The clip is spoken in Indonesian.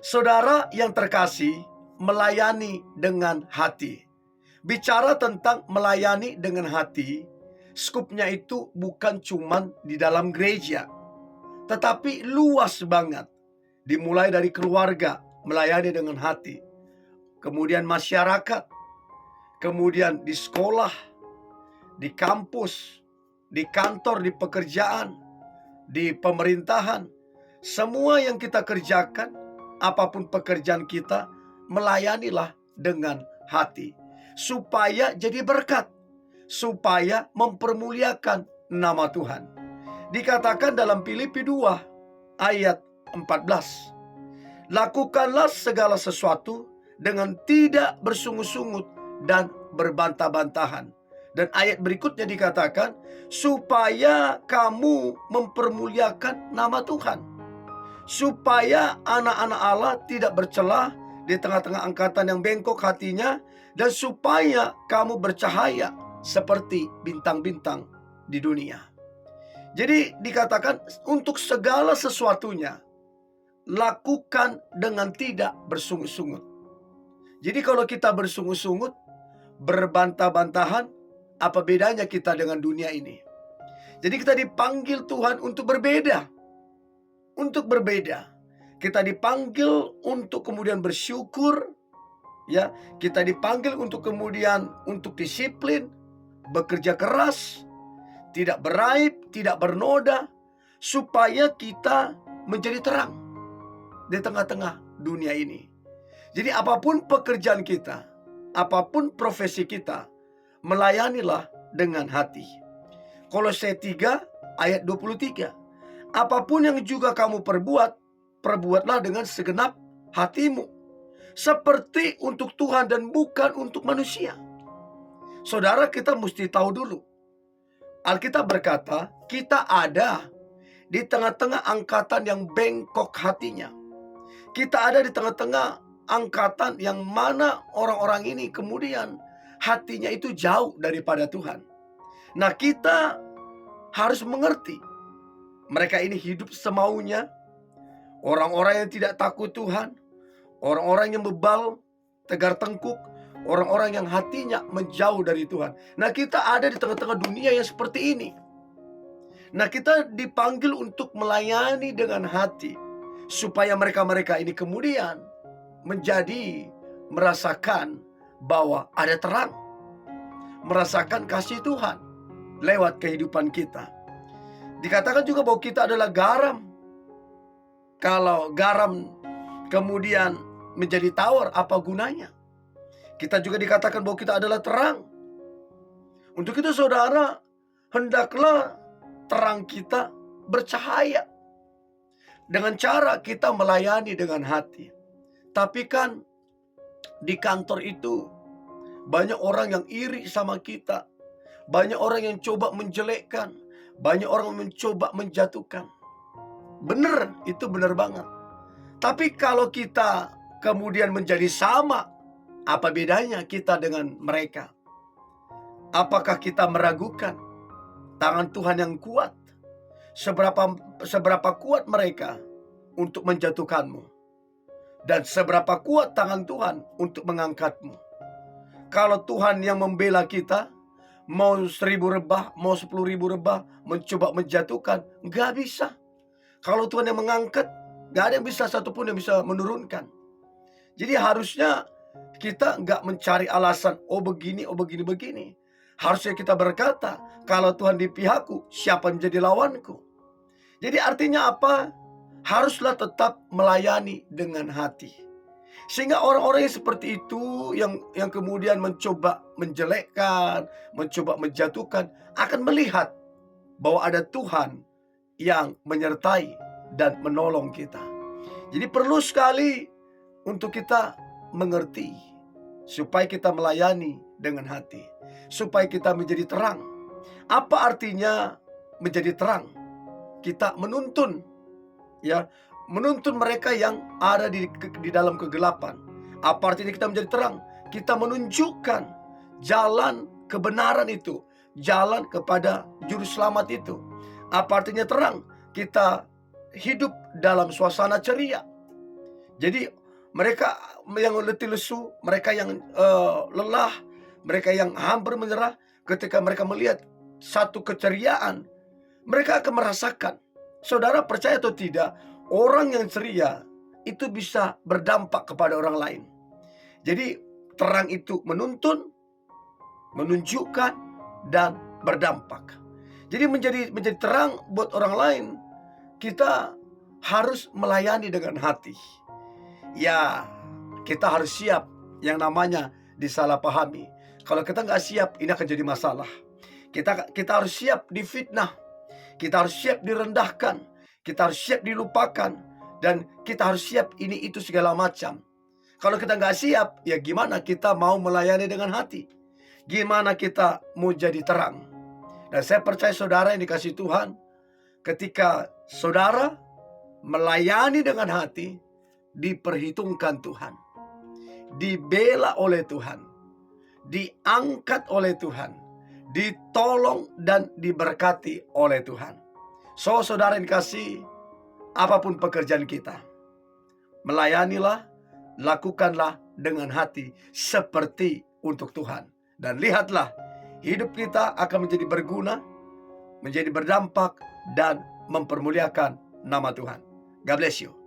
Saudara yang terkasih, melayani dengan hati. Bicara tentang melayani dengan hati, skupnya itu bukan cuman di dalam gereja, tetapi luas banget. Dimulai dari keluarga, melayani dengan hati. Kemudian masyarakat, kemudian di sekolah, di kampus, di kantor, di pekerjaan, di pemerintahan. Semua yang kita kerjakan, apapun pekerjaan kita, melayanilah dengan hati. Supaya jadi berkat, supaya mempermuliakan nama Tuhan. Dikatakan dalam Filipi 2 ayat 14, lakukanlah segala sesuatu dengan tidak bersungut-sungut dan berbantah-bantahan. Dan ayat berikutnya dikatakan, supaya kamu mempermuliakan nama Tuhan. Supaya anak-anak Allah tidak bercela di tengah-tengah angkatan yang bengkok hatinya, dan supaya kamu bercahaya seperti bintang-bintang di dunia. Jadi dikatakan untuk segala sesuatunya lakukan dengan tidak bersungut-sungut. Jadi kalau kita bersungut-sungut, berbantah-bantahan, apa bedanya kita dengan dunia ini? Jadi kita dipanggil Tuhan untuk berbeda. Untuk berbeda. Kita dipanggil untuk kemudian bersyukur, ya. Kita dipanggil untuk kemudian untuk disiplin, bekerja keras, tidak beraib, tidak bernoda, supaya kita menjadi terang di tengah-tengah dunia ini. Jadi apapun pekerjaan kita, apapun profesi kita, melayanilah dengan hati. Kolose 3 ayat 23. Apapun yang juga kamu perbuat, perbuatlah dengan segenap hatimu, seperti untuk Tuhan dan bukan untuk manusia. Saudara, kita mesti tahu dulu. Alkitab berkata, kita ada di tengah-tengah angkatan yang bengkok hatinya. Kita ada di tengah-tengah angkatan yang mana orang-orang ini kemudian hatinya itu jauh daripada Tuhan. Nah, kita harus mengerti, mereka ini hidup semaunya, orang-orang yang tidak takut Tuhan, orang-orang yang bebal, tegar tengkuk, orang-orang yang hatinya menjauh dari Tuhan. Nah, kita ada di tengah-tengah dunia yang seperti ini. Nah, kita dipanggil untuk melayani dengan hati, supaya mereka-mereka ini kemudian menjadi merasakan bahwa ada terang, merasakan kasih Tuhan lewat kehidupan kita. Dikatakan juga bahwa kita adalah garam. Kalau garam kemudian menjadi tawar, apa gunanya? Kita juga dikatakan bahwa kita adalah terang. Untuk itu saudara, hendaklah terang kita bercahaya dengan cara kita melayani dengan hati. Tapi kan di kantor itu banyak orang yang iri sama kita, banyak orang yang coba menjelekkan, banyak orang yang mencoba menjatuhkan. Benar, itu benar banget. Tapi kalau kita kemudian menjadi sama, apa bedanya kita dengan mereka? Apakah kita meragukan tangan Tuhan yang kuat? Seberapa kuat mereka untuk menjatuhkanmu? Dan seberapa kuat tangan Tuhan untuk mengangkatmu? Kalau Tuhan yang membela kita, mau 1000 rebah, mau 10.000 rebah, mencoba menjatuhkan, nggak bisa. Kalau Tuhan yang mengangkat, nggak ada yang bisa, satupun yang bisa menurunkan. Jadi harusnya kita nggak mencari alasan, oh begini, begini. Harusnya kita berkata, kalau Tuhan di pihakku, siapa yang menjadi lawanku? Jadi artinya apa? Haruslah tetap melayani dengan hati. Sehingga orang-orang yang seperti itu, yang kemudian mencoba menjelekkan, mencoba menjatuhkan, akan melihat bahwa ada Tuhan yang menyertai dan menolong kita. Jadi perlu sekali untuk kita mengerti, supaya kita melayani dengan hati, supaya kita menjadi terang. Apa artinya menjadi terang? Kita menuntun, ya, menuntun mereka yang ada di dalam kegelapan. Apa artinya kita menjadi terang? Kita menunjukkan jalan kebenaran itu, jalan kepada juru selamat itu. Apa artinya terang? Kita hidup dalam suasana ceria. Jadi mereka yang letih lesu, mereka yang lelah, mereka yang hampir menyerah, ketika mereka melihat satu keceriaan, mereka akan merasakan. Saudara percaya atau tidak, orang yang ceria itu bisa berdampak kepada orang lain. Jadi terang itu menuntun, menunjukkan, dan berdampak. Jadi menjadi terang buat orang lain, kita harus melayani dengan hati. Ya, kita harus siap yang namanya disalahpahami. Kalau kita nggak siap, ini akan jadi masalah. Kita harus siap difitnah, kita harus siap direndahkan, kita harus siap dilupakan, dan kita harus siap ini itu segala macam. Kalau kita nggak siap, ya gimana kita mau melayani dengan hati? Gimana kita mau jadi terang? Dan saya percaya saudara yang dikasihi Tuhan, ketika saudara melayani dengan hati, diperhitungkan Tuhan, dibela oleh Tuhan, diangkat oleh Tuhan, ditolong dan diberkati oleh Tuhan. So, saudara yang dikasihi, apapun pekerjaan kita, melayanilah, lakukanlah dengan hati seperti untuk Tuhan. Dan lihatlah, hidup kita akan menjadi berguna, menjadi berdampak, dan mempermuliakan nama Tuhan. God bless you.